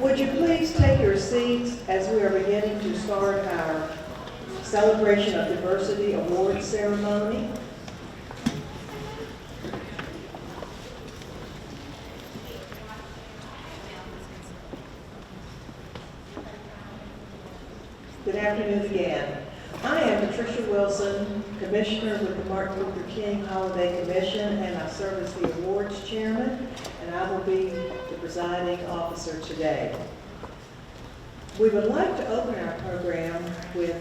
Would you please take your seats as we are beginning to start our Celebration of Diversity Awards ceremony? Good afternoon again. I am Patricia Wilson, Commissioner with the Martin Luther King Holiday Commission, and I serve as the awards chairman, and I will be the presiding officer today. We would like to open our program with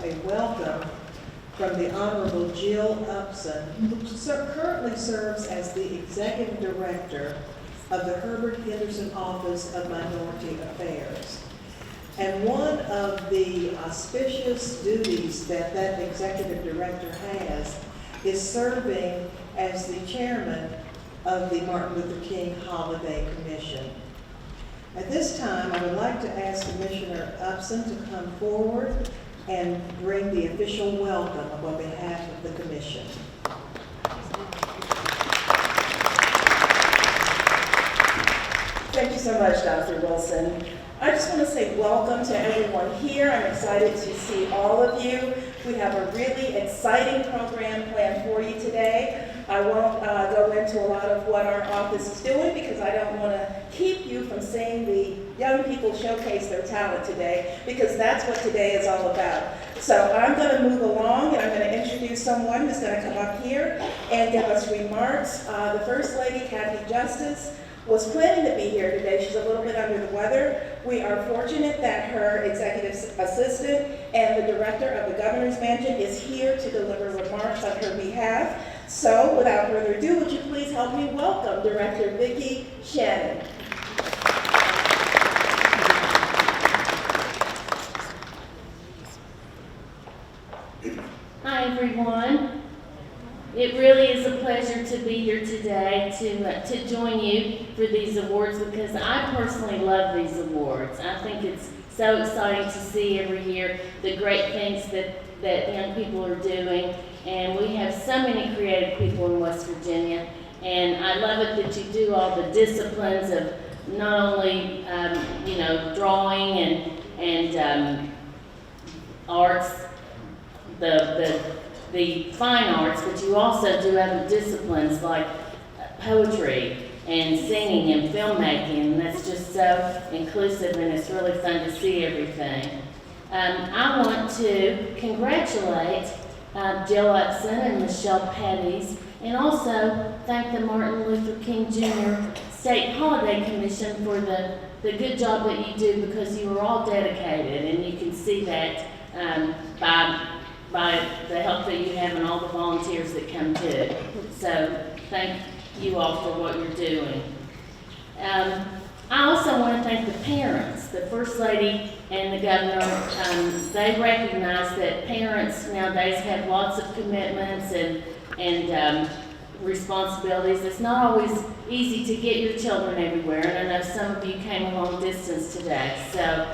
a welcome from the Honorable Jill Upson, who currently serves as the Executive Director of the Herbert Henderson Office of Minority Affairs. And one of the auspicious duties that that executive director has is serving as the chairman of the Martin Luther King Holiday Commission. At this time, I would like to ask Commissioner Upson to come forward and bring the official welcome on behalf of the commission. Thank you so much, Dr. Wilson. I just want to say welcome to everyone here. I'm excited to see all of you. We have a really exciting program planned for you today. I won't go into a lot of what our office is doing because I don't want to keep you from seeing the young people showcase their talent today, because that's what today is all about. So I'm going to move along, and I'm going to introduce someone who's going to come up here and give us remarks. The First Lady, Kathy Justice, was planning to be here today. She's a little bit under the weather. We are fortunate that her executive assistant and the director of the Governor's Mansion is here to deliver remarks on her behalf. So without further ado, would you please help me welcome Director Vicki Shannon. Hi everyone. It really is a pleasure to be here today to join you for these awards, because I personally love these awards. I think it's so exciting to see every year the great things that young people are doing, and we have so many creative people in West Virginia, and I love it that you do all the disciplines of not only drawing and arts, the fine arts, but you also do other disciplines like poetry and singing and filmmaking, and that's just so inclusive, and it's really fun to see everything. I want to congratulate Jill Upson and Michelle Petties, and also thank the Martin Luther King Jr. State Holiday Commission for the good job that you do, because you are all dedicated, and you can see that by the help that you have and all the volunteers that come to. So thank you all for what you're doing. I also want to thank the parents. The First Lady and the Governor, they recognize that parents nowadays have lots of commitments and responsibilities. It's not always easy to get your children everywhere, and I know some of you came a long distance today, so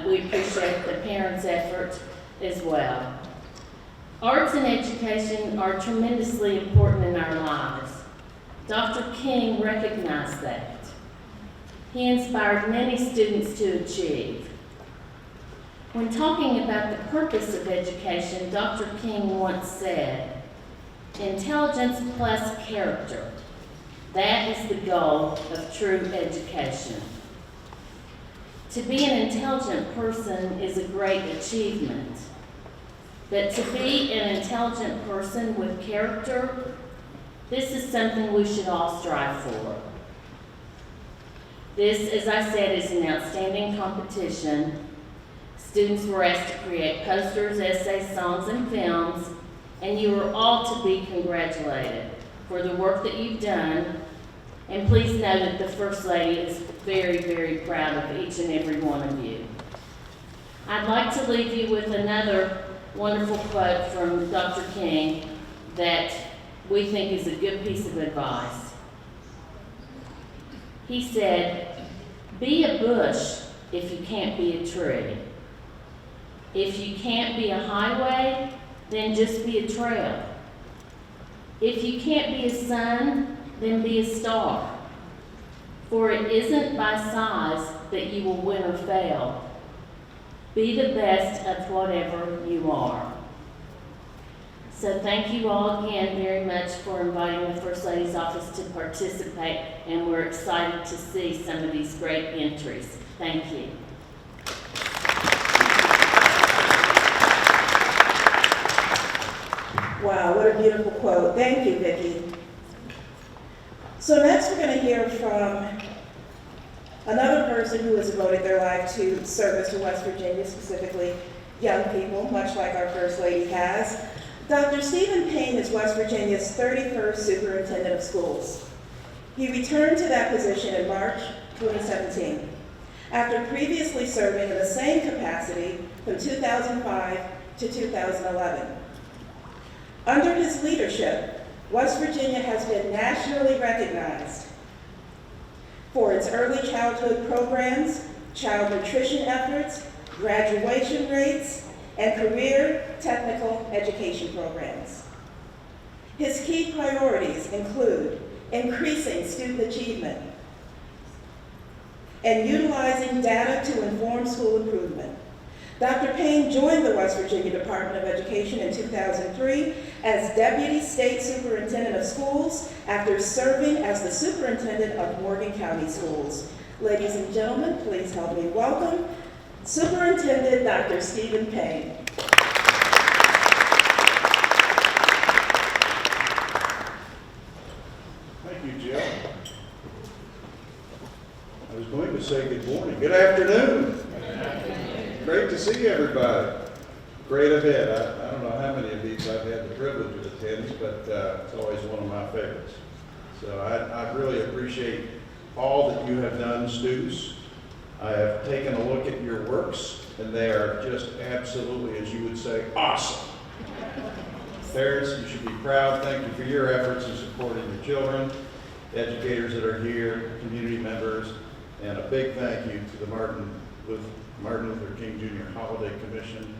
we appreciate the parents' effort as well. Arts and education are tremendously important in our lives. Dr. King recognized that. He inspired many students to achieve. When talking about the purpose of education, Dr. King once said, "Intelligence plus character, that is the goal of true education." To be an intelligent person is a great achievement. But to be an intelligent person with character, this is something we should all strive for. This, as I said, is an outstanding competition. Students were asked to create posters, essays, songs, and films, and you are all to be congratulated for the work that you've done. And please know that the First Lady is very, very proud of each and every one of you. I'd like to leave you with another wonderful quote from Dr. King that we think is a good piece of advice. He said, "Be a bush if you can't be a tree. If you can't be a highway, then just be a trail. If you can't be a sun, then be a star. For it isn't by size, that you will win or fail. Be the best of whatever you are. So thank you all again very much for inviting the First Lady's office to participate, and we're excited to see some of these great entries. Thank you. Wow, what a beautiful quote. Thank you, Vicki. So next we're going to hear from another person who has devoted their life to service to West Virginia, specifically young people, much like our First Lady has. Dr. Stephen Payne is West Virginia's 31st Superintendent of Schools. He returned to that position in March 2017, after previously serving in the same capacity from 2005 to 2011. Under his leadership, West Virginia has been nationally recognized for its early childhood programs, child nutrition efforts, graduation rates, and career technical education programs. His key priorities include increasing student achievement and utilizing data to inform school improvement. Dr. Payne joined the West Virginia Department of Education in 2003 as Deputy State Superintendent of Schools after serving as the Superintendent of Morgan County Schools. Ladies and gentlemen, please help me welcome Superintendent Dr. Stephen Payne. Thank you, Jill. I was going to say good morning. Good afternoon. Great to see everybody. Great event. I don't know how many of these I've had the privilege of attending, but it's always one of my favorites. So I really appreciate all that you have done, students. I have taken a look at your works, and they are just absolutely, as you would say, awesome. Parents, you should be proud. Thank you for your efforts in supporting your children, educators that are here, community members, and a big thank you to the Martin Luther King Jr. Holiday Commission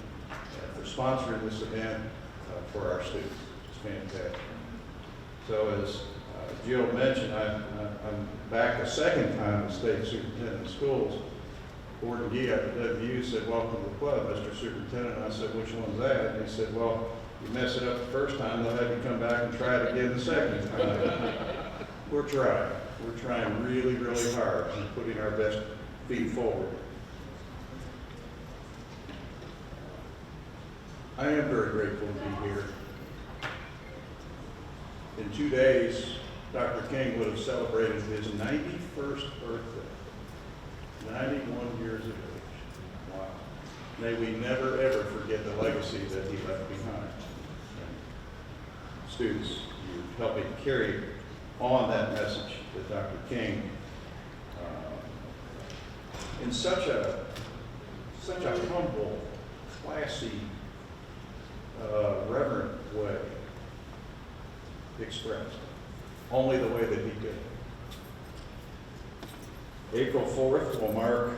for sponsoring this event for our students. It's fantastic. So as Jill mentioned, I'm back a second time as State Superintendent of Schools. Gordon Gee at the WVU said, "Welcome to the club, Mr. Superintendent." And I said, "Which one's that?" And he said, "Well, you mess it up the first time, they'll have you come back and try it again the second time." We're trying. We're trying really, really hard and putting our best feet forward. I am very grateful to be here. In 2 days, Dr. King would have celebrated his 91st birthday. 91 years of age. Wow. May we never, ever forget the legacy that he left behind. Students, you help me carry on that message that Dr. King, in such a humble, classy, reverent way, expressed. Only the way that he did. April 4th will mark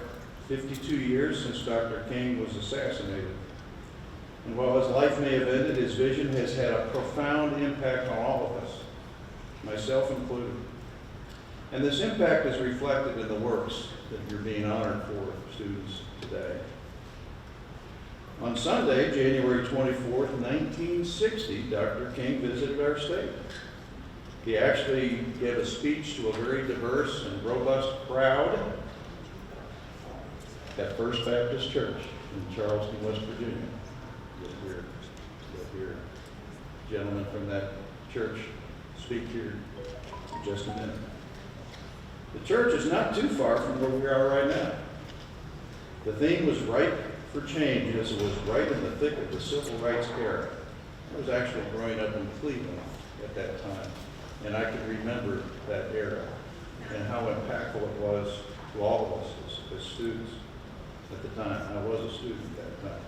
52 years since Dr. King was assassinated. And while his life may have ended, his vision has had a profound impact on all of us, myself included. And this impact is reflected in the works that you're being honored for, students, today. On Sunday, January 24th, 1960, Dr. King visited our state. He actually gave a speech to a very diverse and robust crowd at First Baptist Church in Charleston, West Virginia. You'll hear a gentleman from that church speak here in just a minute. The church is not too far from where we are right now. The theme was ripe for change, as it was right in the thick of the civil rights era. I was actually growing up in Cleveland at that time, and I can remember that era and how impactful it was to all of us as students at the time. I was a student at that time.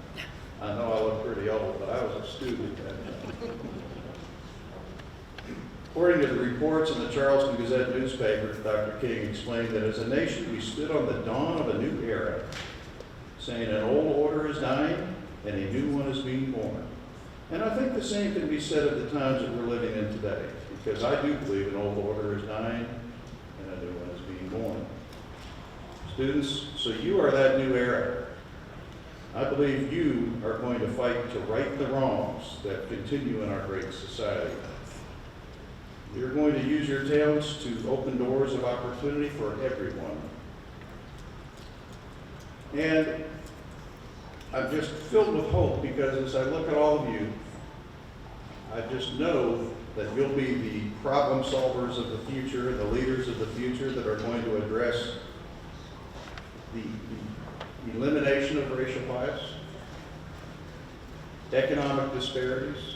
I know I look pretty old, but I was a student at that time. According to the reports in the Charleston Gazette newspaper, Dr. King explained that as a nation we stood on the dawn of a new era, saying an old order is dying and a new one is being born. And I think the same can be said of the times that we're living in today, because I do believe an old order is dying and a new one is being born. Students, so you are that new era. I believe you are going to fight to right the wrongs that continue in our great society. You're going to use your talents to open doors of opportunity for everyone. And I'm just filled with hope because as I look at all of you, I just know that you'll be the problem solvers of the future, the leaders of the future that are going to address the elimination of racial bias, economic disparities.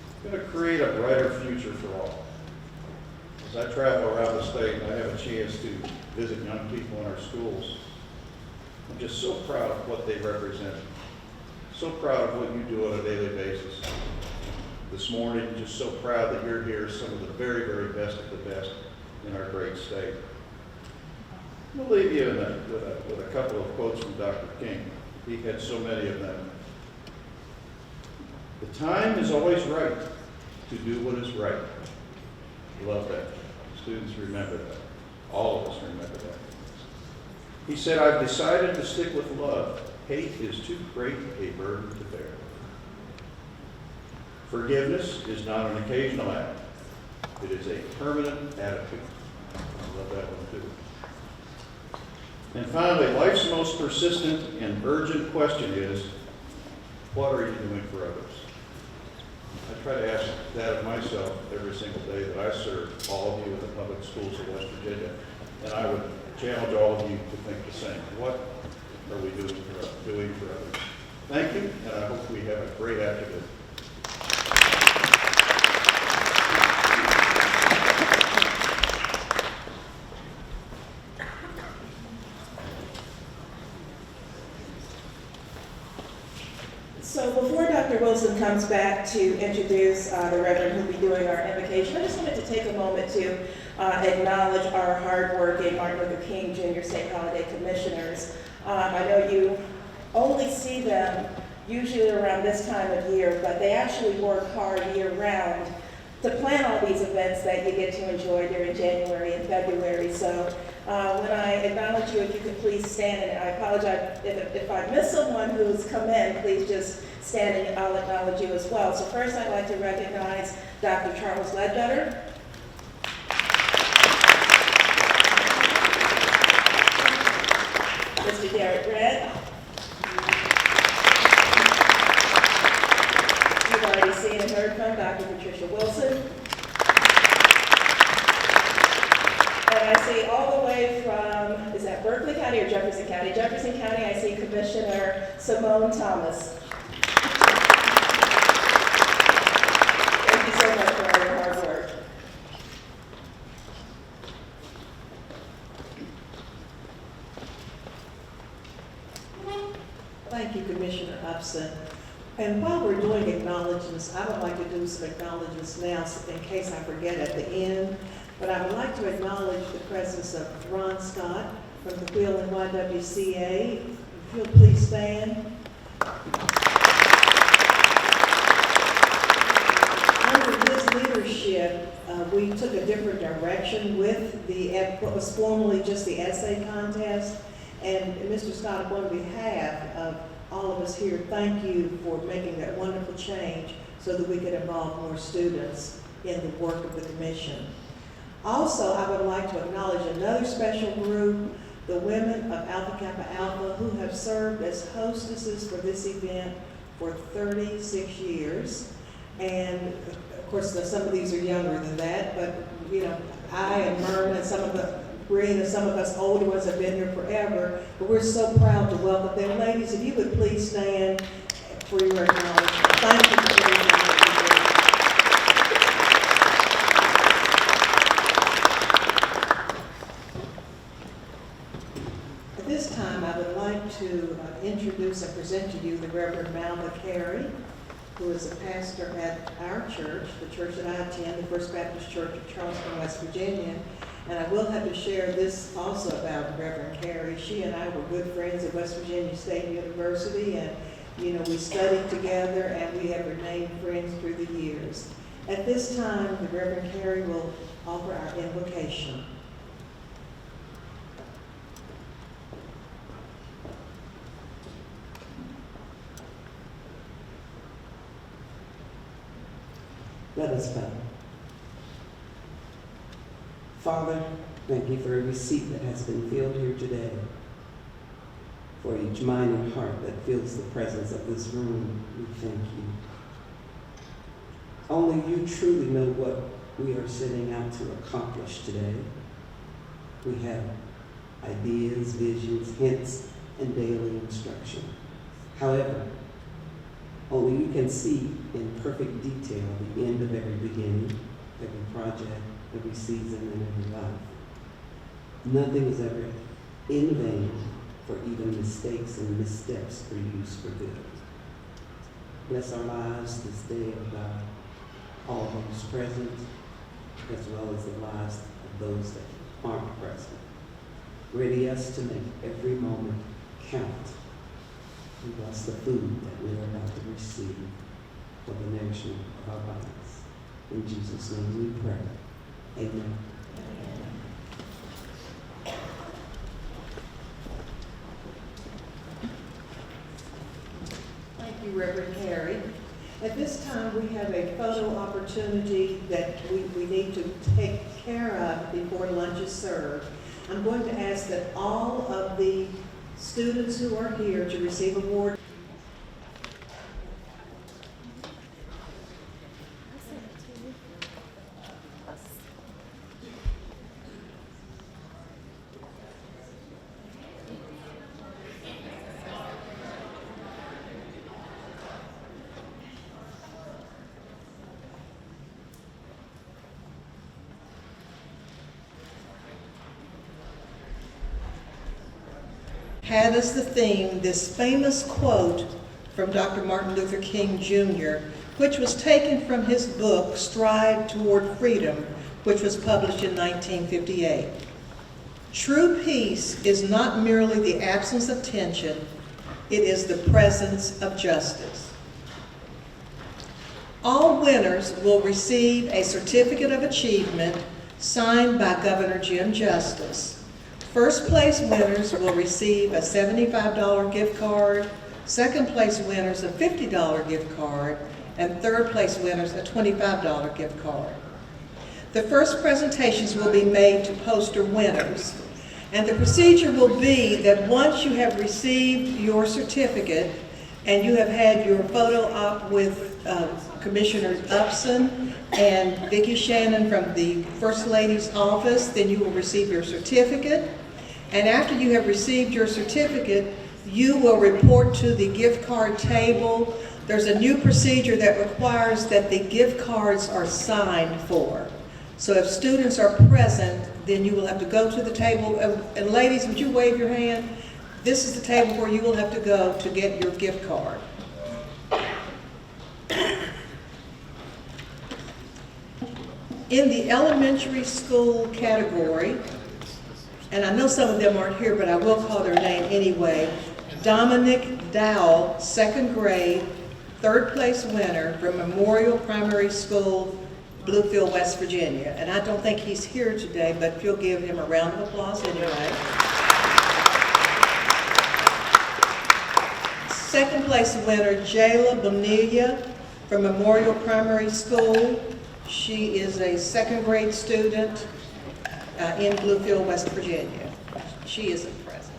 It's going to create a brighter future for all. As I travel around the state and I have a chance to visit young people in our schools, I'm just so proud of what they represent. So proud of what you do on a daily basis. This morning, just so proud that you're here, some of the very, very best of the best in our great state. We'll leave you with a couple of quotes from Dr. King. He had so many of them. The time is always right to do what is right. Love that. Students remember that. All of us remember that. He said, I've decided to stick with love. Hate is too great a burden to bear. Forgiveness is not an occasional act. It is a permanent attitude. I love that one too. And finally, life's most persistent and urgent question is, what are you doing for others? I try to ask that of myself every single day that I serve all of you in the public schools of West Virginia. And I would challenge all of you to think the same. What are we doing for others? Thank you, and I hope we have a great afternoon. So before Dr. Wilson comes back to introduce the Reverend who will be doing our invocation, I just wanted to take a moment to acknowledge our hardworking Martin Luther King Jr. State Holiday Commissioners. I know you only see them usually around this time of year, but they actually work hard year-round to plan all these events that you get to enjoy during January and February. So when I acknowledge you, if you could please stand, and I apologize if I miss someone who's come in, please just stand and I'll acknowledge you as well. So first I'd like to recognize Dr. Charles Ledbetter. Mr. Garrett Grant. You've already seen and heard from Dr. Patricia Wilson. And I see all the way from, is that Berkeley County or Jefferson County? Jefferson County, I see Commissioner Simone Thomas. Thank you so much for all your hard work. Thank you, Commissioner Upson. And while we're doing acknowledgements, I would like to do some acknowledgements now in case I forget at the end. But I would like to acknowledge the presence of Ron Scott from the Wheeling YWCA. If you'll please stand. Under his leadership, we took a different direction with what was formerly just the essay contest. And Mr. Scott, on behalf of all of us here, thank you for making that wonderful change so that we could involve more students in the work of the commission. Also, I would like to acknowledge another special group, the women of Alpha Kappa Alpha, who have served as hostesses for this event for 36 years. And of course, some of these are younger than that, but you know, I and Myrna and some of the Green and some of us older ones have been here forever, but we're so proud to welcome them. Ladies, if you would please stand for your acknowledgement. Thank you for everything that you do. At this time, I would like to introduce and present to you the Reverend Malva Carey, who is a pastor at our church, the church that I attend, the First Baptist Church of Charleston, West Virginia. And I will have to share this also about Reverend Carey. She and I were good friends at West Virginia State University, and you know, we studied together and we have remained friends through the years. At this time, the Reverend Carey will offer our invocation. Let us pray. Father, thank you for every seat that has been filled here today, for each mind and heart that feels the presence of this room. We thank you. Only you truly know what we are setting out to accomplish today. We have ideas, visions, hints, and daily instruction. However, only you can see in perfect detail the end of every beginning, every project, every season, and every life. Nothing is ever in vain, for even mistakes and missteps are used for good. Bless our lives this day, O God, all those present, as well as the lives of those that aren't present. Ready us to make every moment count. And bless the food that we are about to receive for the nourishment of our bodies. In Jesus' name we pray. Amen. Thank you, Reverend Harry. At this time, we have a photo opportunity that we need to take care of before lunch is served. I'm going to ask that all of the students who are here to receive awards. Had as the theme this famous quote from Dr. Martin Luther King Jr., which was taken from his book, Stride Toward Freedom, which was published in 1958. True peace is not merely the absence of tension, it is the presence of justice. All winners will receive a certificate of achievement signed by Governor Jim Justice. First place winners will receive a $75 gift card, second place winners a $50 gift card, and third place winners a $25 gift card. The first presentations will be made to poster winners, and the procedure will be that once you have received your certificate and you have had your photo op with Commissioners Upson and Vicki Shannon from the First Lady's office, then you will receive your certificate. And after you have received your certificate, you will report to the gift card table. There's a new procedure that requires that the gift cards are signed for. So if students are present, then you will have to go to the table. And ladies, would you wave your hand? This is the table where you will have to go to get your gift card. In the elementary school category, and I know some of them aren't here, but I will call their name anyway, Dominic Dowell, second grade, third place winner from Memorial Primary School, Bluefield, West Virginia. And I don't think he's here today, but if you'll give him a round of applause anyway. Second place winner, Jayla Bonilla from Memorial Primary School. She is a second grade student in Bluefield, West Virginia. She isn't present.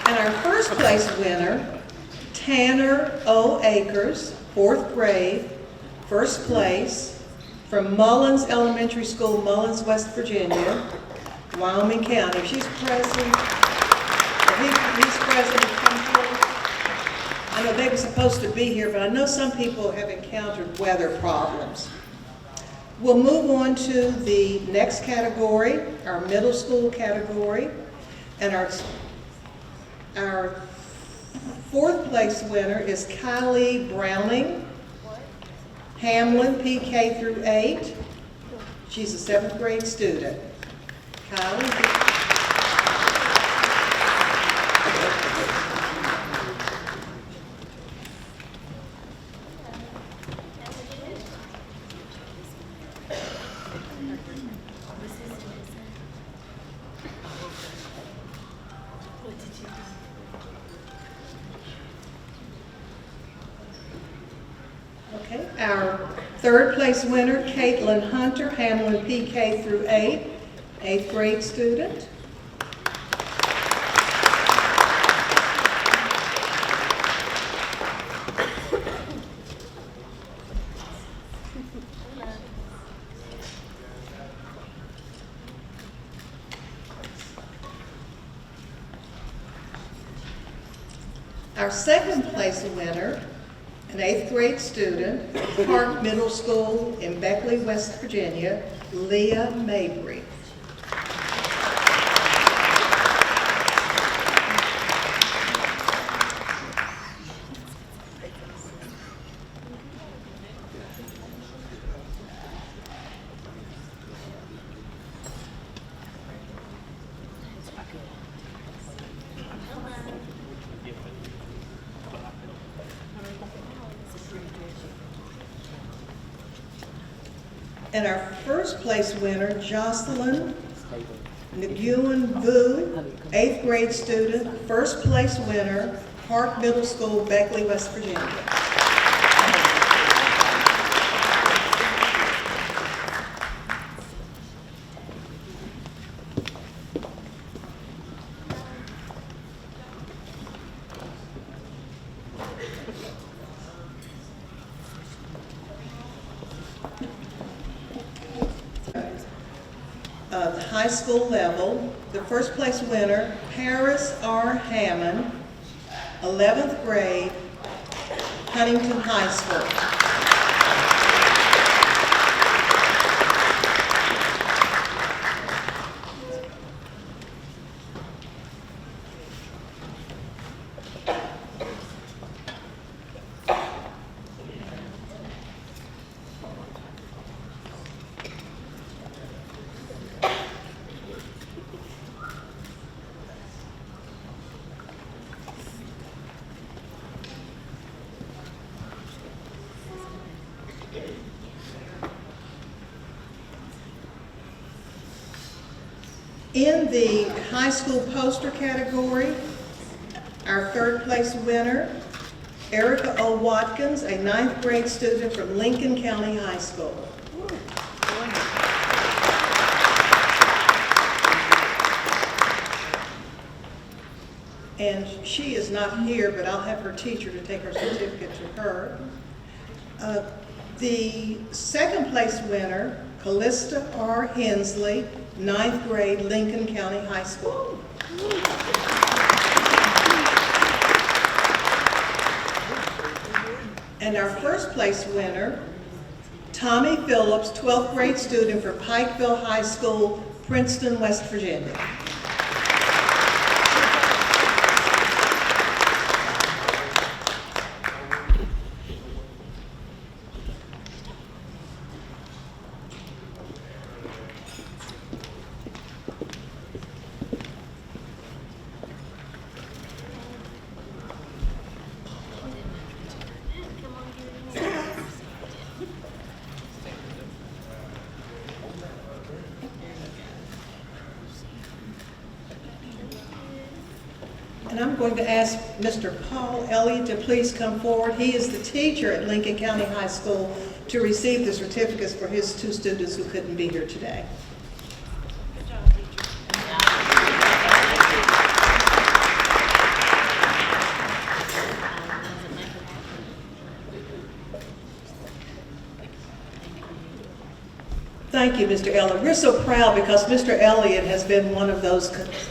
And our first place winner, Tanner O. Akers, fourth grade, first place, from Mullins Elementary School, Mullins, West Virginia, Wyoming County. If she's present, if he's present, come forward. I know they were supposed to be here, but I know some people have encountered weather problems. We'll move on to the next category, our middle school category, and our fourth place winner is Kylie Browning, Hamlin, PK through 8. She's a seventh grade student. Kylie. Our third place winner, Caitlin Hunter, Hamlin PK through 8, 8th grade student. Our second place winner, an 8th grade student, Park Middle School in Beckley, West Virginia, Leah Mabry. And our first place winner, Jocelyn Nguyen Vu, 8th grade student, first place winner, Park Middle School, Beckley, West Virginia. The high school level, the first place winner, Paris R. Hammond, 11th grade, Huntington High School. In the high school poster category, our third place winner, Erica O. Watkins, a 9th grade student from Lincoln County High School. And she is not here, but I'll have her teacher to take her certificate to her. The second place winner, Callista R. Hensley, 9th grade, Lincoln County High School. And our first place winner, Tommy Phillips, 12th grade student for Pikeville High School, Princeton, West Virginia. And I'm going to ask Mr. Paul Elliott to please come forward. He is the teacher at Lincoln County High School to receive the certificates for his 2 students who couldn't be here today. Good job, teacher. Thank you, Mr. Elliott. We're so proud because Mr. Elliott has been one of those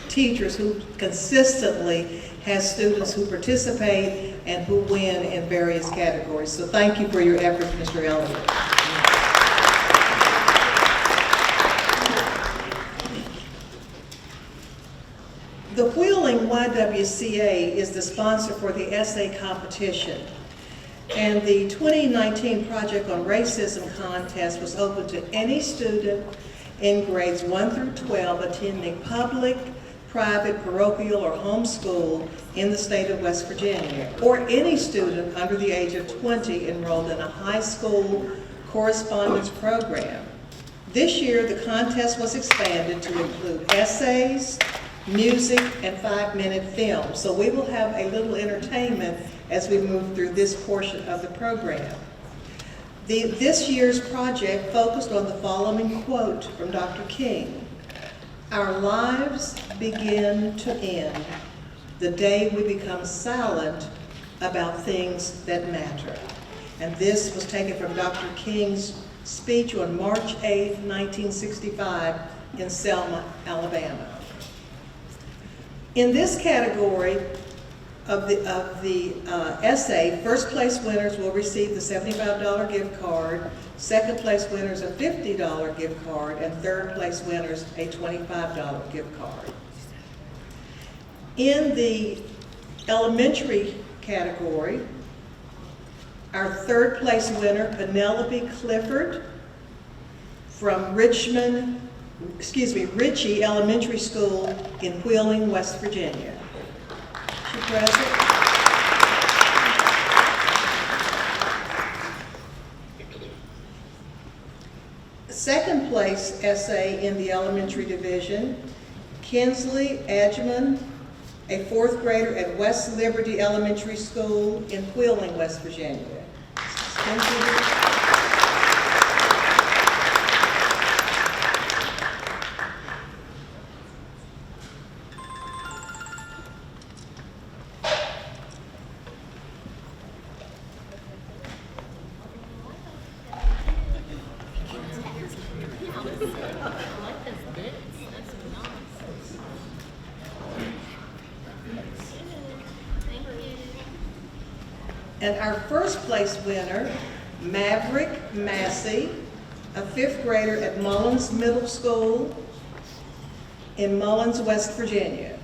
teachers who consistently has students who participate and who win in various categories. So thank you for your efforts, Mr. Elliott. The Wheeling YWCA is the sponsor for the essay competition. And the 2019 Project on Racism contest was open to any student in grades 1 through 12 attending public, private, parochial, or home school in the state of West Virginia, or any student under the age of 20 enrolled in a high school correspondence program. This year, the contest was expanded to include essays, music, and 5-minute film. So we will have a little entertainment as we move through this portion of the program. This year's project focused on the following quote from Dr. King: "Our lives begin to end the day we become silent about things that matter." And this was taken from Dr. King's speech on March 8, 1965 in Selma, Alabama. In this category of the essay, first place winners will receive the $75 gift card, second place winners a $50 gift card, and third place winners a $25 gift card. In the elementary category, our third place winner, Penelope Clifford from Ritchie Elementary School in Wheeling, West Virginia. Is she present? Second place essay in the elementary division, Kinsley Adjman, a fourth grader at West Liberty Elementary School in Wheeling, West Virginia. And our first place winner, Maverick Massey, a fifth grader at Mullins Middle School in Mullins, West Virginia.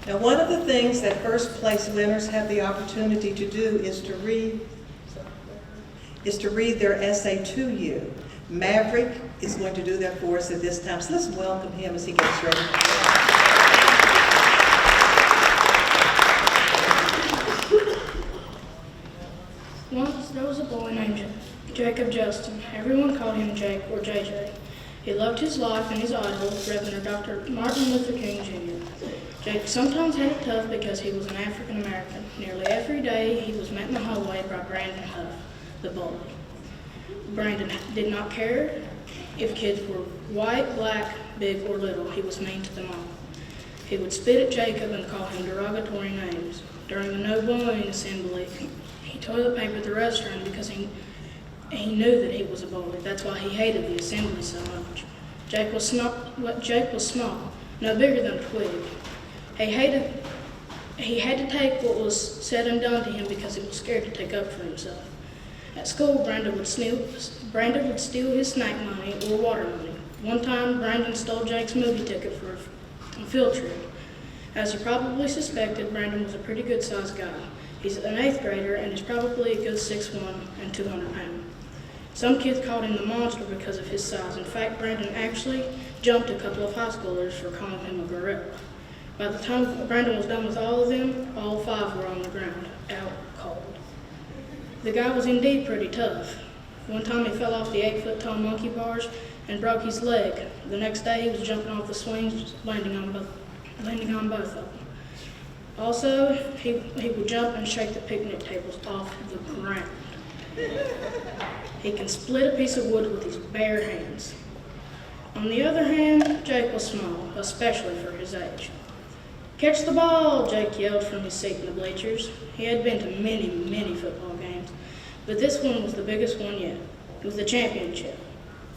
Now, one of the things that first place winners have the opportunity to do is to read their essay to you. Maverick is going to do that for us at this time, so let's welcome him as he gets ready. Once there was a boy named Jacob Justin. Everyone called him Jake or JJ. He loved his life and his idol, Reverend Dr. Martin Luther King Jr. Jake sometimes had it tough because he was an African American. Nearly every day he was met in the hallway by Brandon Huff, the bully. Brandon did not care if kids were white, black, big, or little. He was mean to them all. He would spit at Jacob and call him derogatory names. During the no bullying assembly, he toilet papered the restroom because he knew that he was a bully. That's why he hated the assembly so much. Jake was small, no bigger than a twig. He had to take what was said and done to him because he was scared to take up for himself. At school, Brandon would steal his snack money or water money. One time, Brandon stole Jake's movie ticket for a field trip. As you probably suspected, Brandon was a pretty good-sized guy. He's an 8th grader and is probably a good 6'1" and 200 pounds. Some kids called him the monster because of his size. In fact, Brandon actually jumped a couple of high schoolers for calling him a gorilla. By the time Brandon was done with all of them, all 5 were on the ground, out cold. The guy was indeed pretty tough. One time he fell off the 8-foot-tall monkey bars and broke his leg. The next day he was jumping off the swings, landing on both of them. Also, he would jump and shake the picnic tables off the ground. He can split a piece of wood with his bare hands. On the other hand, Jake was small, especially for his age. "Catch the ball," Jake yelled from his seat in the bleachers. He had been to many, many football games, but this one was the biggest one yet. It was the championship.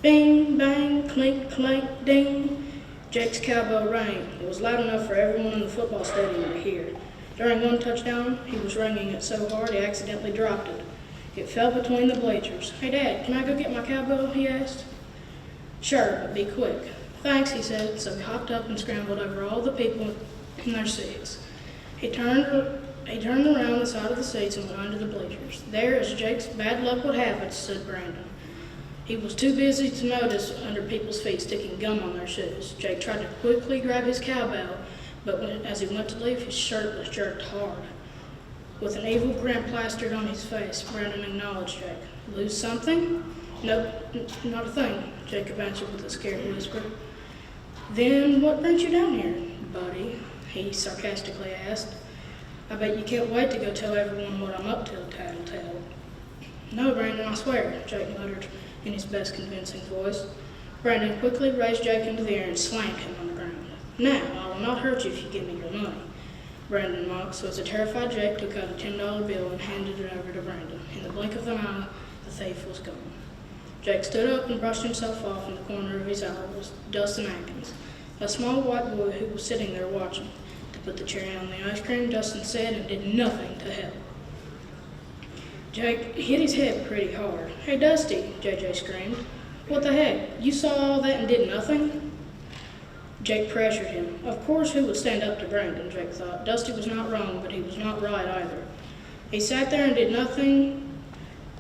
Bing, bang, clink, clank, ding. Jake's cowbell rang. It was loud enough for everyone in the football stadium to hear. During one touchdown, he was ringing it so hard he accidentally dropped it. It fell between the bleachers. "Hey, Dad, can I go get my cowbell?" he asked. "Sure, but be quick." "Thanks," he said, so he hopped up and scrambled over all the people in their seats. He turned around the side of the seats and went under the bleachers. There, as Jake's bad luck would have it, stood Brandon. He was too busy to notice under people's feet sticking gum on their shoes. Jake tried to quickly grab his cowbell, but as he went to leave, his shirt was jerked hard. With an evil grin plastered on his face, Brandon acknowledged Jake. Lose something? Nope, not a thing, Jacob answered with a scared whisper. Then what brings you down here, buddy? He sarcastically asked. I bet you can't wait to go tell everyone what I'm up to, tattletale. No, Brandon, I swear, Jake muttered in his best convincing voice. Brandon quickly raised Jake into the air and slammed him on the ground. Now, I will not hurt you if you give me your money, Brandon mocked, so as a terrified Jake took out a $10 bill and handed it over to Brandon. In the blink of an eye, the thief was gone. Jake stood up and brushed himself off. In the corner of his eye was Dustin Atkins, a small white boy who was sitting there watching. To put the cherry on the ice cream, Dustin said, and did nothing to help. Jake hit his head pretty hard. Hey, Dusty, JJ screamed. What the heck? You saw all that and did nothing? Jake pressured him. Of course, who would stand up to Brandon, Jake thought. Dusty was not wrong, but he was not right either. He sat there and did nothing.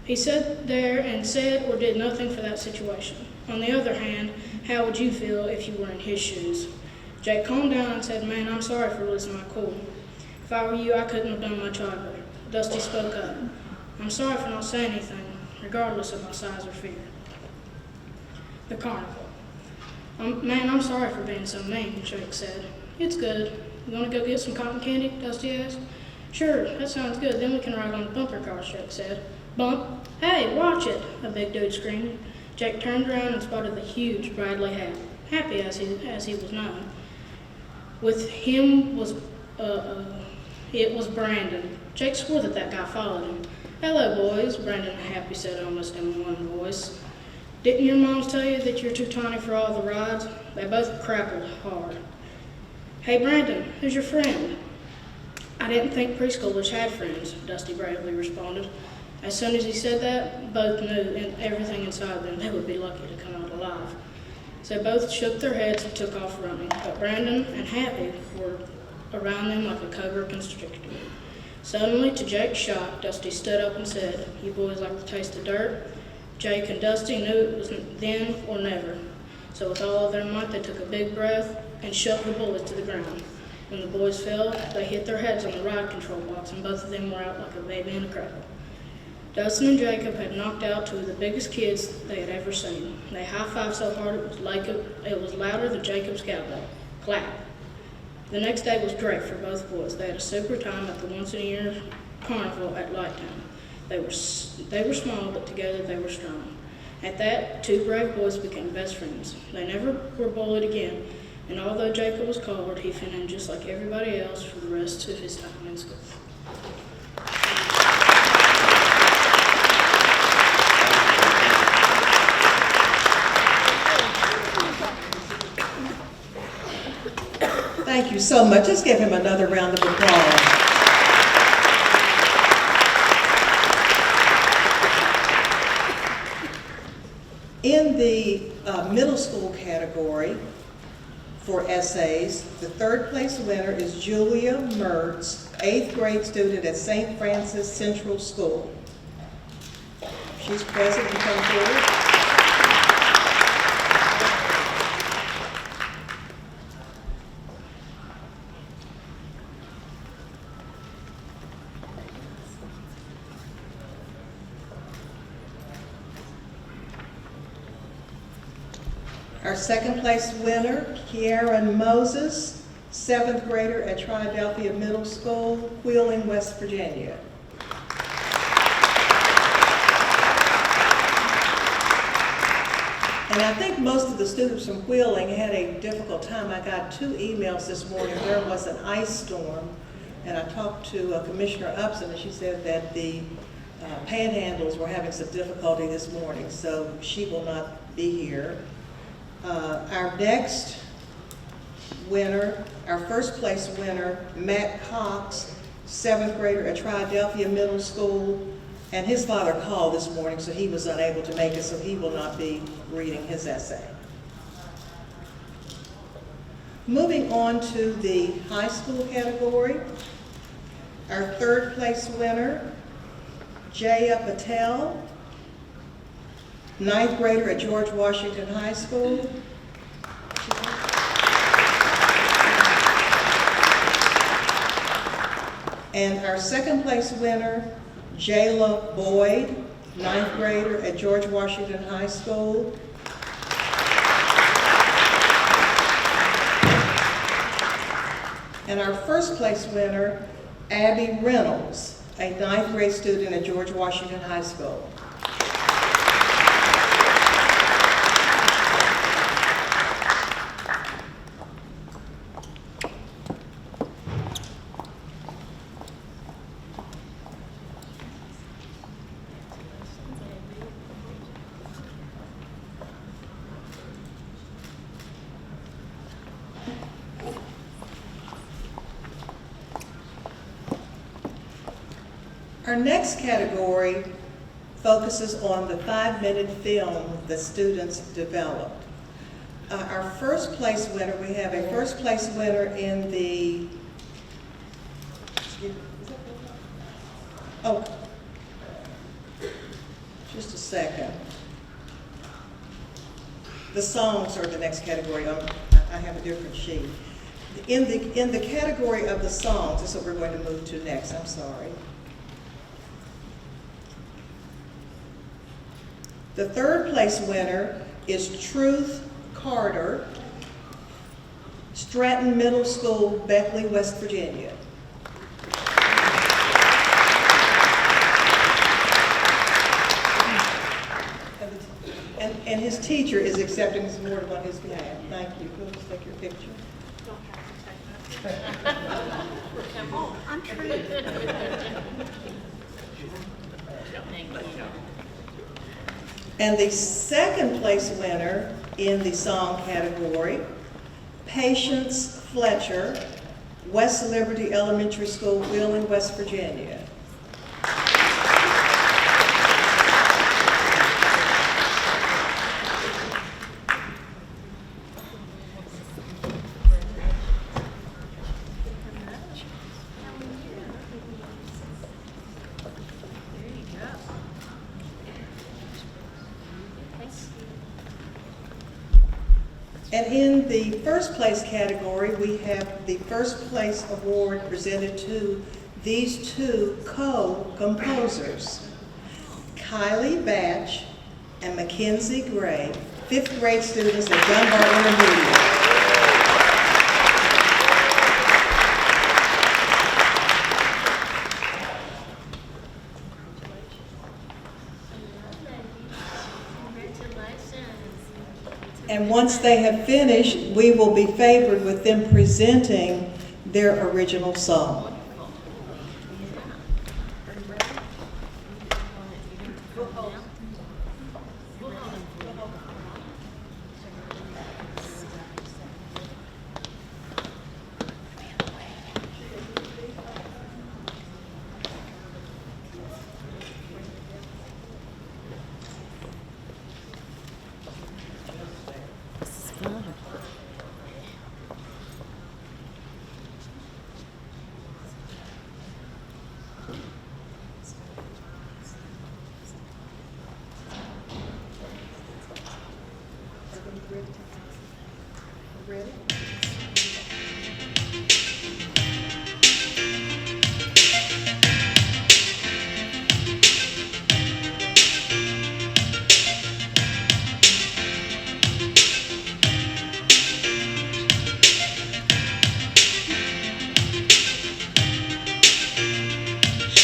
He sat there and said or did nothing for that situation. On the other hand, how would you feel if you were in his shoes? Jake calmed down and said, man, I'm sorry for losing my cool. If I were you, I couldn't have done much either. Dusty spoke up. I'm sorry for not saying anything, regardless of my size or fear. The carnival. Man, I'm sorry for being so mean, Jake said. It's good. You want to go get some cotton candy? Dusty asked. Sure, that sounds good. Then we can ride on the bumper cars, Jake said. Bump. Hey, watch it, a big dude screamed. Jake turned around and spotted the huge Bradley hat, happy as he was known. With him was, it was Brandon. Jake swore that guy followed him. Hello, boys, Brandon and Happy said almost in one voice. Didn't your moms tell you that you're too tiny for all the rides? They both crackled hard. Hey, Brandon, who's your friend? I didn't think preschoolers had friends, Dusty bravely responded. As soon as he said that, both knew everything inside them they would be lucky to come out alive. So both shook their heads and took off running, but Brandon and Happy were around them like a cobra constrictor. Suddenly, to Jake's shock, Dusty stood up and said, you boys like the taste of dirt? Jake and Dusty knew it was then or never. So with all of their might, they took a big breath and shoved the bullet to the ground. When the boys fell, they hit their heads on the ride control box, and both of them were out like a baby in a cradle. Dustin and Jacob had knocked out two of the biggest kids they had ever seen. They high-fived so hard it was louder than Jacob's cowbell. Clap. The next day was great for both boys. They had a super time at the once-in-a-year carnival at Lighttown. They were small, but together they were strong. At that, two brave boys became best friends. They never were bullied again, and although Jacob was collared, he fit in just like everybody else for the rest of his time in school. Thank you so much. Let's give him another round of applause. In the middle school category for essays, the third place winner is Julia Mertz, 8th grade student at St. Francis Central School. She's present and come forward. Our second place winner, Kiara Moses, 7th grader at Triadelphia Middle School, Wheeling, West Virginia. And I think most of the students from Wheeling had a difficult time. I got 2 emails this morning. There was an ice storm, and I talked to Commissioner Upson, and she said that the panhandles were having some difficulty this morning, so she will not be here. Our next winner, our first place winner, Matt Cox, 7th grader at Triadelphia Middle School, and his father called this morning, so he was unable to make it, so he will not be reading his essay. Moving on to the high school category, our third place winner, Jaya Patel, ninth grader at George Washington High School. And our second place winner, Jayla Boyd, ninth grader at George Washington High School. And our first place winner, Abby Reynolds, a ninth grade student at George Washington High School. Our next category focuses on the 5-minute film that students developed. Our first place winner, we have a first place winner in the, oh, just a second. The songs are the next category. I have a different sheet. In the category of the songs, this is what we're going to move to next, I'm sorry. The third place winner is Truth Carter, Stratton Middle School, Beckley, West Virginia. And his teacher is accepting this award on his behalf. Thank you. We'll just take your picture. I'm true. And the second place winner in the song category, Patience Fletcher, West Liberty Elementary School, Wheeling, West Virginia. And in the first place category, we have the first place award presented to these two co-composers, Kylie Batch and Mackenzie Gray, 5th grade students at Dunbar Intermediate. And once they have finished, we will be favored with them presenting their original song. Ready?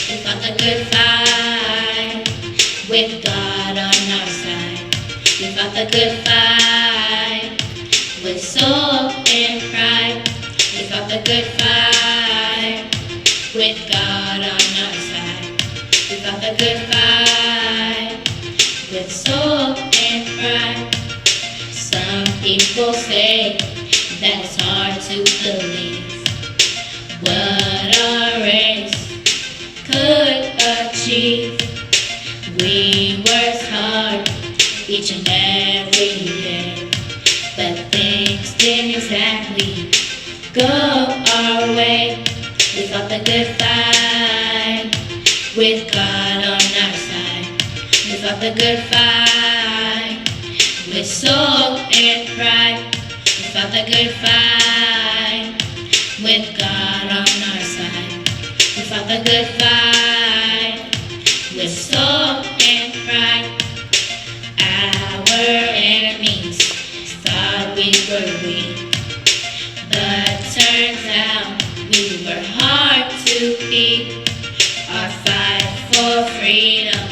We fought the good fight with God on our side. We fought the good fight with soul and pride. We fought the good fight with God on our side. We fought the good fight with soul and pride. Some people say that it's hard to believe what our race could achieve. We worked hard each and every day, but things didn't exactly go our way. We fought the good fight with God on our side. We fought the good fight with soul and pride. We fought the good fight with God on our side. We fought the good fight with soul and pride. Our enemies thought we were weak, but turns out we were hard to beat. Our fight for freedom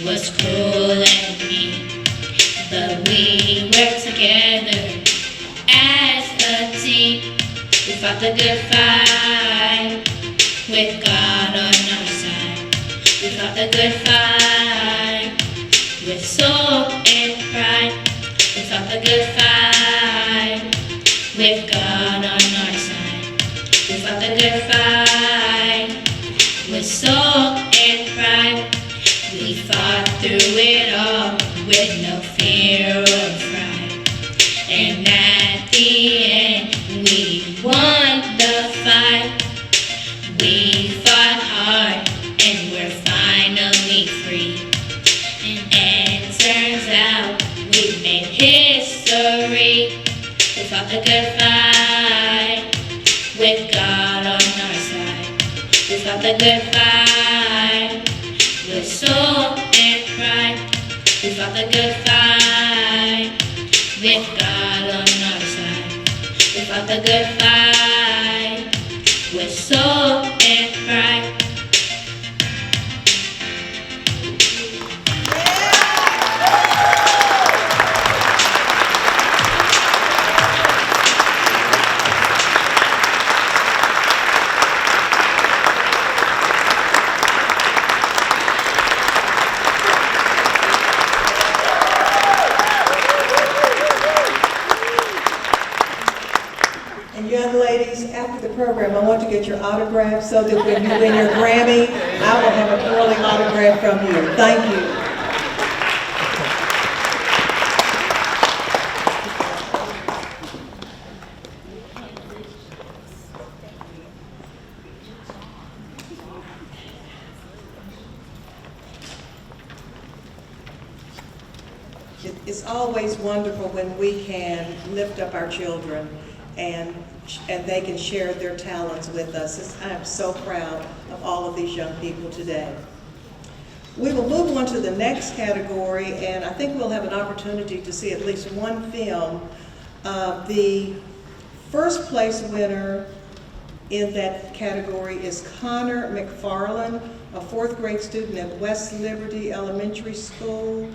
was cruel and mean, but we worked together as a team. We fought the good fight with God on our side. We fought the good fight with soul and pride. We fought the good fight with God on our side. We fought the good fight with soul and pride. We fought through it all with no fear or pride. And at the end, we won the fight. We fought hard and we're finally free. And it turns out we made history. We fought the good fight with God on our side. We fought the good fight with soul and pride. We fought the good fight with God on our side. We fought the good fight with soul and pride. And young ladies, after the program, I want to get your autograph so that when you win your Grammy, I will have a curling autograph from you. Thank you. It's always wonderful when we can lift up our children and they can share their talents with us. I am so proud of all of these young people today. We will move on to the next category, and I think we'll have an opportunity to see at least one film. The first place winner in that category is Connor McFarland, a fourth grade student at West Liberty Elementary School.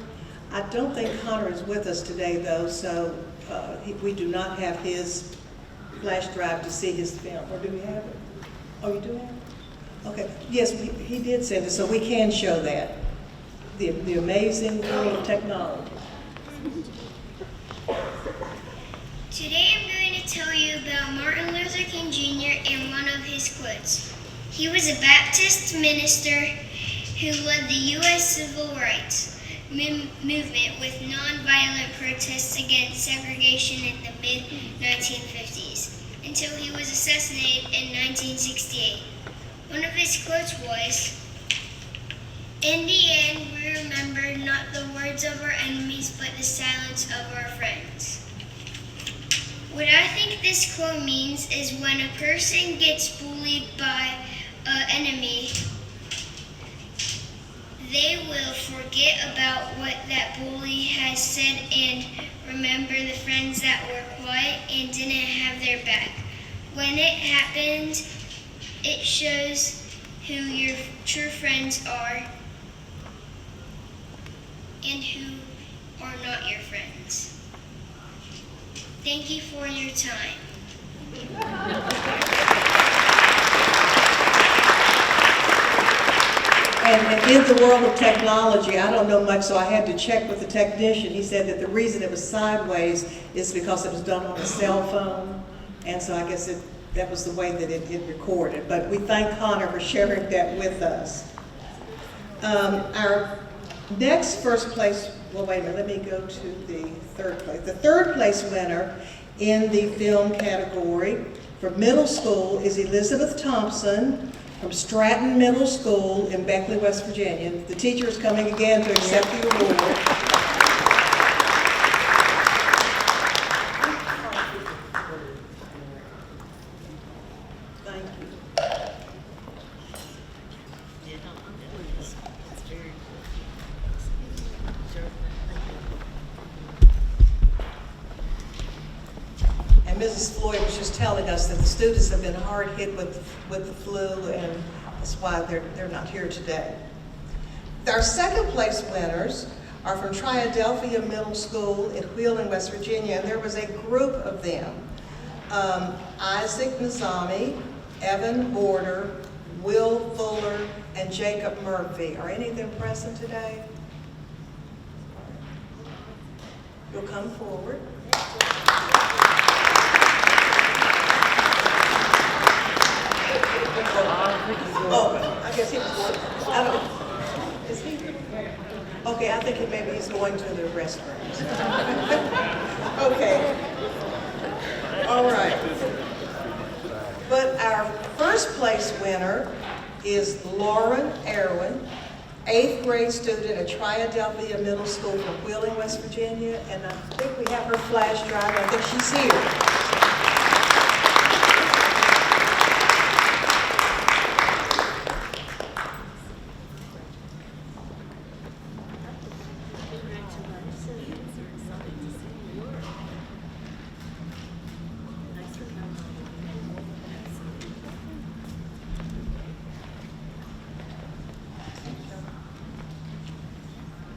I don't think Connor is with us today, though, so we do not have his flash drive to see his film. Or do we have it? Oh, you do have it? Okay. Yes, he did send it, so we can show that. The amazing world of technology. Today I'm going to tell you about Martin Luther King Jr. and one of his quotes. He was a Baptist minister who led the U.S. Civil Rights movement with nonviolent protests against segregation in the mid-1950s until he was assassinated in 1968. One of his quotes was, "In the end, we remember not the words of our enemies, but the silence of our friends." What I think this quote means is when a person gets bullied by an enemy, they will forget about what that bully has said and remember the friends that were quiet and didn't have their back. When it happens, it shows who your true friends are and who are not your friends. Thank you for your time. And in the world of technology, I don't know much, so I had to check with the technician. He said that the reason it was sideways is because it was done on a cell phone, and so I guess that was the way that it recorded. But we thank Connor for sharing that with us. Our next first place, well, wait a minute, let me go to the third place. The third place winner in the film category for middle school is Elizabeth Thompson from Stratton Middle School in Beckley, West Virginia. The teacher is coming again to accept the award. Thank you. And Mrs. Floyd was just telling us that the students have been hard hit with the flu, and that's why they're not here today. Our second place winners are from Triadelphia Middle School in Wheeling, West Virginia, and there was a group of them. Isaac Nizami, Evan Border, Will Fuller, and Jacob Murphy. Are any of them present today? You'll come forward. Oh, I guess he was going. I don't. Is he? Okay, I think maybe he's going to the restrooms. Okay. All right. But our first place winner is Lauren Erwin, 8th grade student at Triadelphia Middle School from Wheeling, West Virginia, and I think we have her flash drive. I think she's here.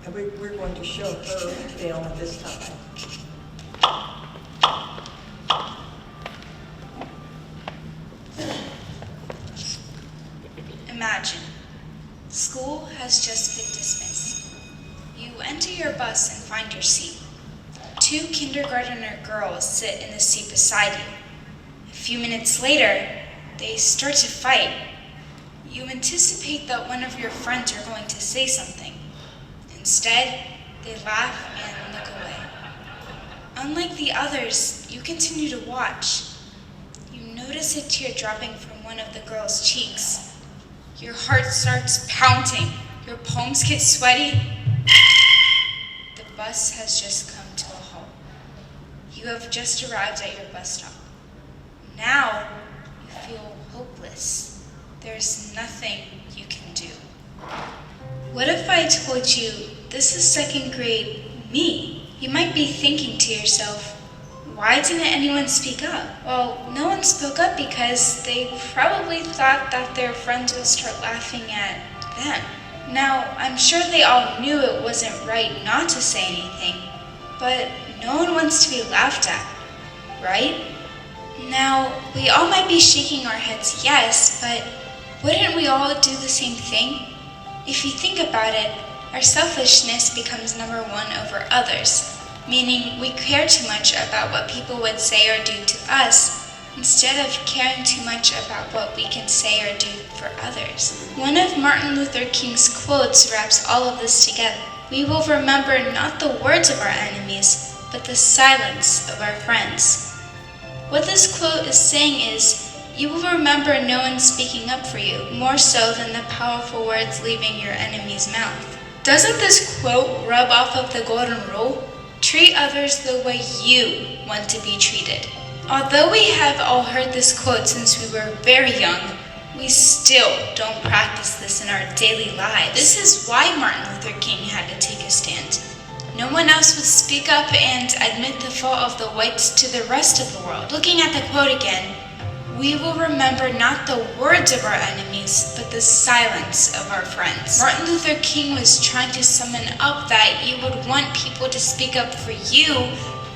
And we're going to show her film at this time. Imagine, school has just been dismissed. You enter your bus and find your seat. 2 kindergartner girls sit in the seat beside you. A few minutes later, they start to fight. You anticipate that one of your friends are going to say something. Instead, they laugh and look away. Unlike the others, you continue to watch. You notice a tear dropping from one of the girls' cheeks. Your heart starts pounding. Your palms get sweaty. The bus has just come to a halt. You have just arrived at your bus stop. Now, you feel hopeless. There's nothing you can do. What if I told you this is 2nd grade me? You might be thinking to yourself, why didn't anyone speak up? Well, no one spoke up because they probably thought that their friends would start laughing at them. Now, I'm sure they all knew it wasn't right not to say anything, but no one wants to be laughed at, right? Now, we all might be shaking our heads yes, but wouldn't we all do the same thing? If you think about it, our selfishness becomes number 1 over others, meaning we care too much about what people would say or do to us, instead of caring too much about what we can say or do for others. One of Martin Luther King's quotes wraps all of this together. We will remember not the words of our enemies, but the silence of our friends. What this quote is saying is, you will remember no one speaking up for you, more so than the powerful words leaving your enemy's mouth. Doesn't this quote rub off of the golden rule? Treat others the way you want to be treated. Although we have all heard this quote since we were very young, we still don't practice this in our daily lives. This is why Martin Luther King had to take a stand. No one else would speak up and admit the fault of the whites to the rest of the world. Looking at the quote again, we will remember not the words of our enemies, but the silence of our friends. Martin Luther King was trying to summon up that you would want people to speak up for you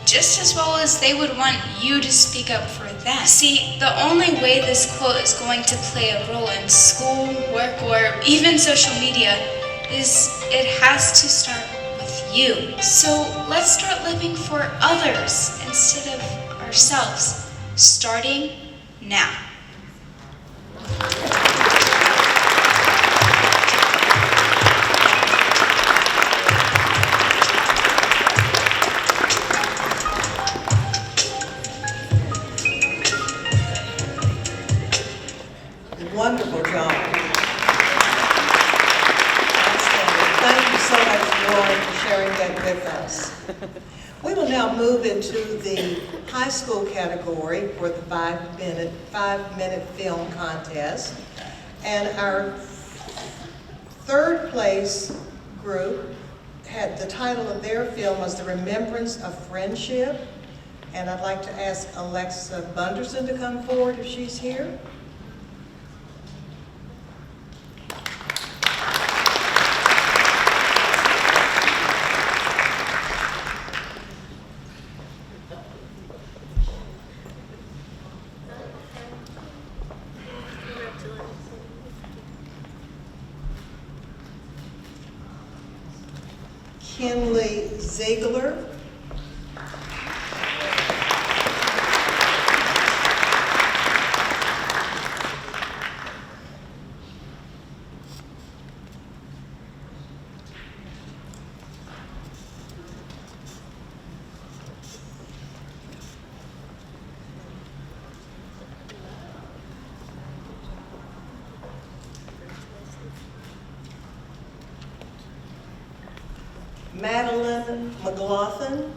just as well as they would want you to speak up for them. See, the only way this quote is going to play a role in school, work, or even social media is it has to start with you. So let's start living for others instead of ourselves, starting now. Wonderful job. Outstanding. Thank you so much. Lauren, for sharing that with us. We will now move into the high school category for the five-minute film contest. And our third place group had the title of their film was The Remembrance of Friendship. And I'd like to ask Alexa Bunderson to come forward if she's here. Kinley Ziegler. Madeline McLaughlin.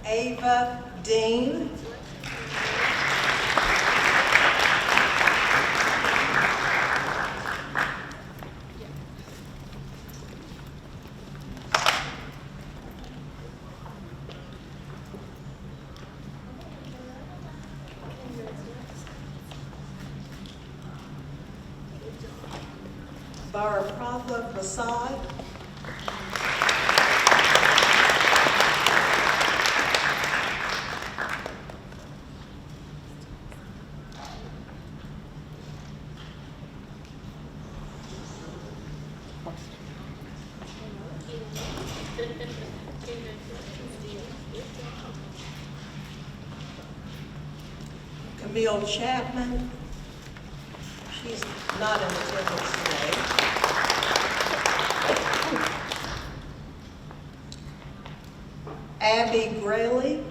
Ava Dean. Baraprava Prasad. Camille Chapman. She's not in attendance today. Abby Grayley.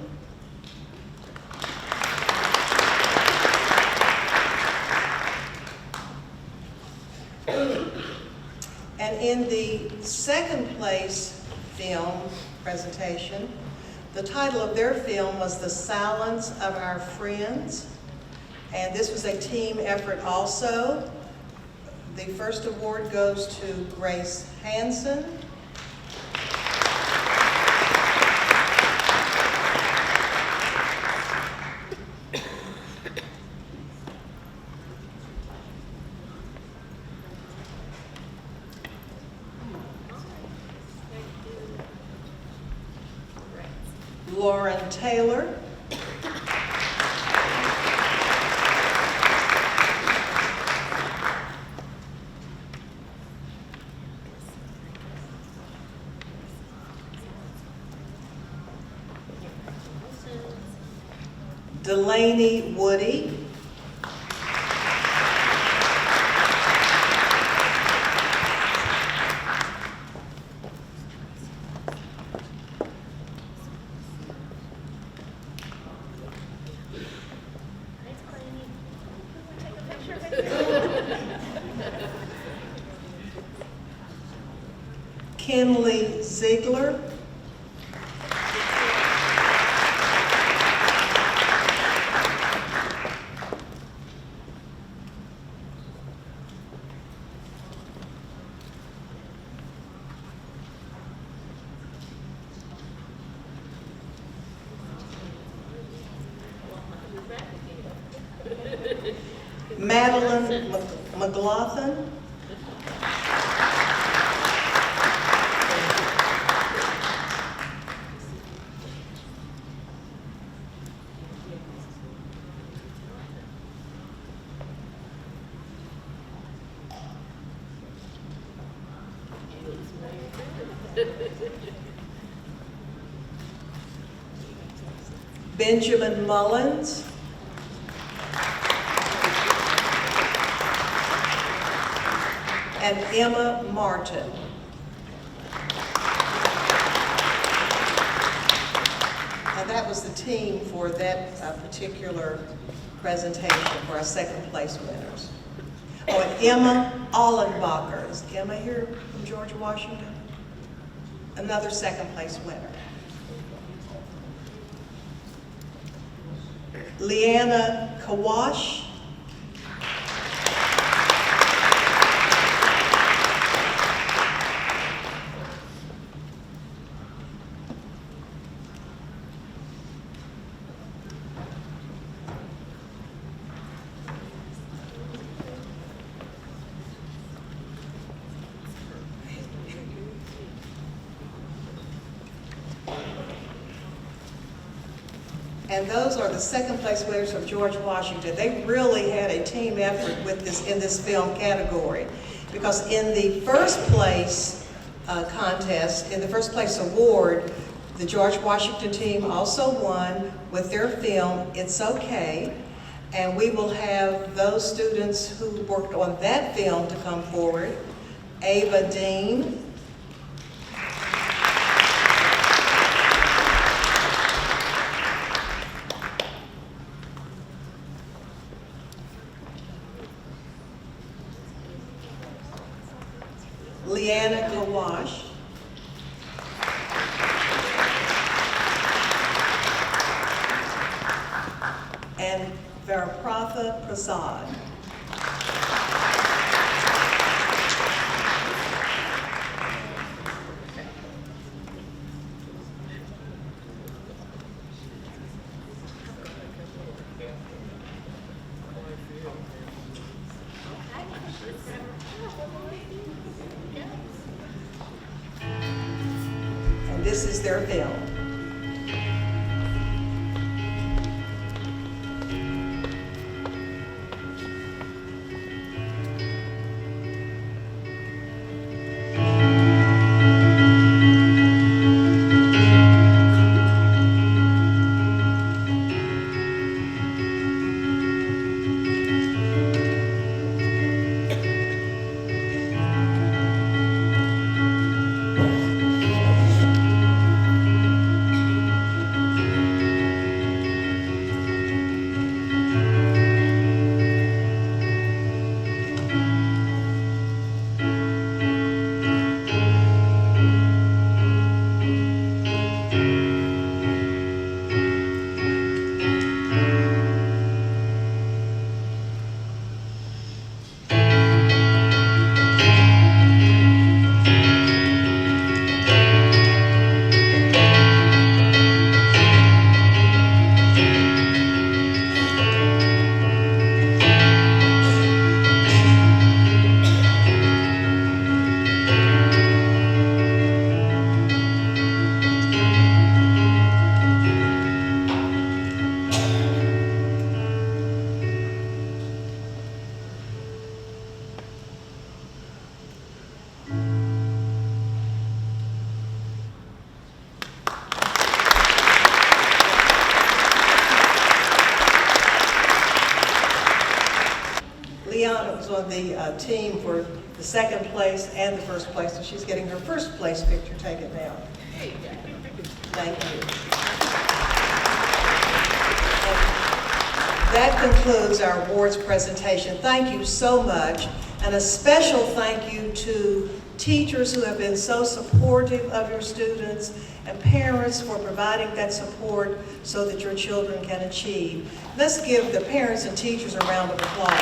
And in the second place film presentation, the title of their film was The Silence of Our Friends. And this was a team effort also. The first award goes to Grace Hansen. Lauren Taylor. Delaney Woody. Kinley Ziegler. Madeline McLaughlin. Benjamin Mullins. and Emma Martin. And that was the team for that particular presentation for our second place winners. Oh, and Emma Allenbacher. Is Emma here from George Washington? Another second place winner. Leanna Kawash. And those are the second place winners from George Washington. They really had a team effort with this in this film category, because in the first place contest, in the first place award, the George Washington team also won with their film, It's Okay. And we will have those students who worked on that film to come forward. Ava Dean, Leanna Kawash, and Varapratha Prasad. And this is their film. Liana was on the team for the second place and the first place, so she's getting her first place picture taken now. Thank you. And that concludes our awards presentation. Thank you so much, and a special thank you to teachers who have been so supportive of your students, and parents for providing that support so that your children can achieve. Let's give the parents and teachers a round of applause.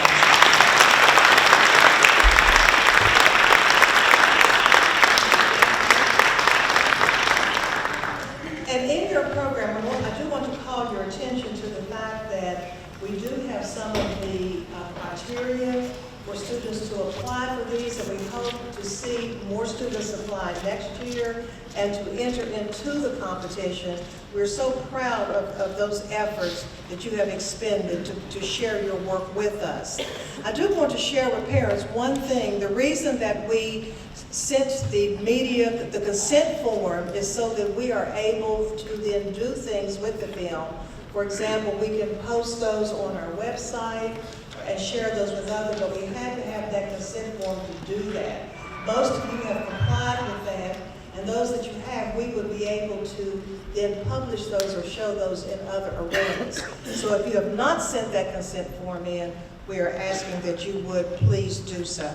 And in your program, I do want to call your attention to the fact that we do have some of the criteria for students to apply for these, and we hope to see more students apply next year and to enter into the competition. We're so proud of those efforts that you have expended to share your work with us. I do want to share with parents one thing. The reason that we sent the media the consent form is so that we are able to then do things with the film For example, we can post those on our website and share those with others, but we had to have that consent form to do that. Most of you have complied with that, and those that you have, we would be able to then publish those or show those in other arenas. So if you have not sent that consent form in, we are asking that you would please do so.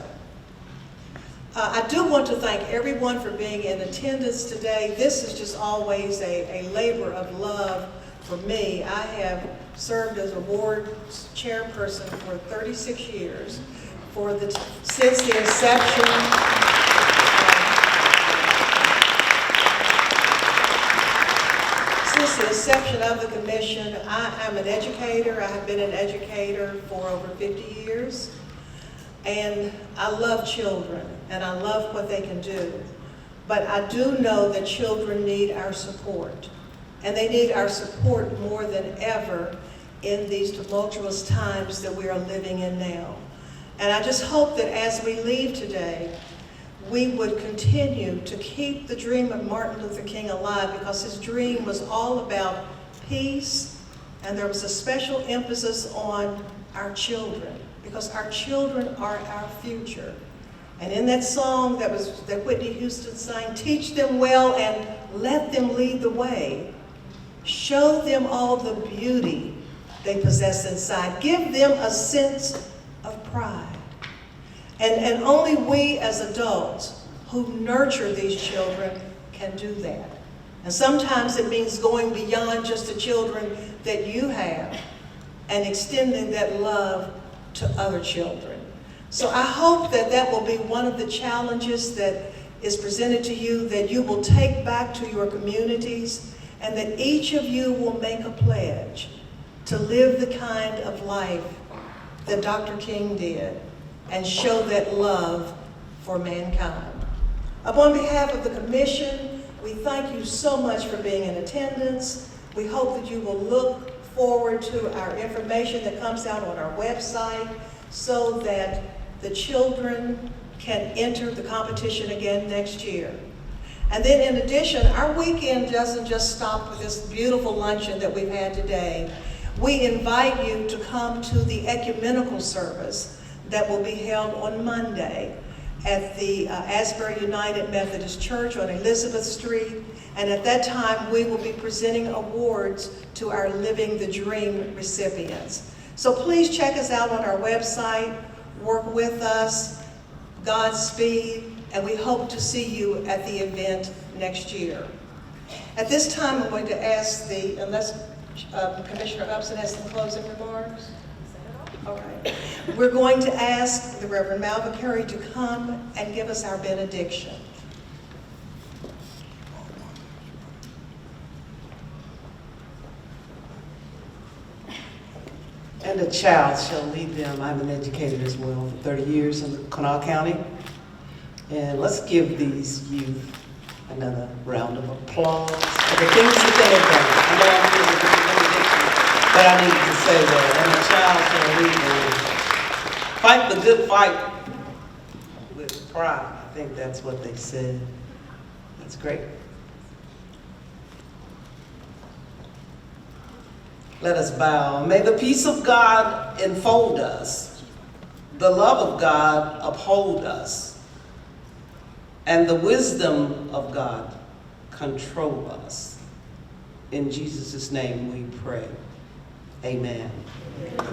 I do want to thank everyone for being in attendance today. This is just always a labor of love for me. I have served as a board chairperson for 36 years, since the inception. Since the inception of the commission, I'm an educator. I have been an educator for over 50 years. And I love children, and I love what they can do. But I do know that children need our support. And they need our support more than ever in these tumultuous times that we are living in now. And I just hope that as we leave today, we would continue to keep the dream of Martin Luther King alive, because his dream was all about peace, and there was a special emphasis on our children, because our children are our future. And in that song that Whitney Houston sang, teach them well and let them lead the way. Show them all the beauty they possess inside. Give them a sense of pride. And only we as adults who nurture these children can do that. And sometimes it means going beyond just the children that you have and extending that love to other children. So I hope that that will be one of the challenges that is presented to you, that you will take back to your communities, and that each of you will make a pledge to live the kind of life that Dr. King did and show that love for mankind. Upon behalf of the commission, we thank you so much for being in attendance. We hope that you will look forward to our information that comes out on our website so that the children can enter the competition again next year. And then in addition, our weekend doesn't just stop with this beautiful luncheon that we've had today. We invite you to come to the ecumenical service that will be held on Monday at the Asbury United Methodist Church on Elizabeth Street. And at that time, we will be presenting awards to our Living the Dream recipients. So please check us out on our website, work with us, Godspeed, and we hope to see you at the event next year. At this time, I'm going to ask unless Commissioner Upson has some closing remarks? All right. We're going to ask the Reverend Malva Carey to come and give us our benediction. And a child shall lead them. I'm an educator as well for 30 years in Kanawha County. And let's give these youth another round of applause for the things that they have done. I know I'm giving a benediction, but I need to say that. And a child shall lead them. Fight the good fight with pride. I think that's what they said. That's great. Let us bow. May the peace of God enfold us, the love of God uphold us, and the wisdom of God control us. In Jesus' name we pray. Amen. Amen.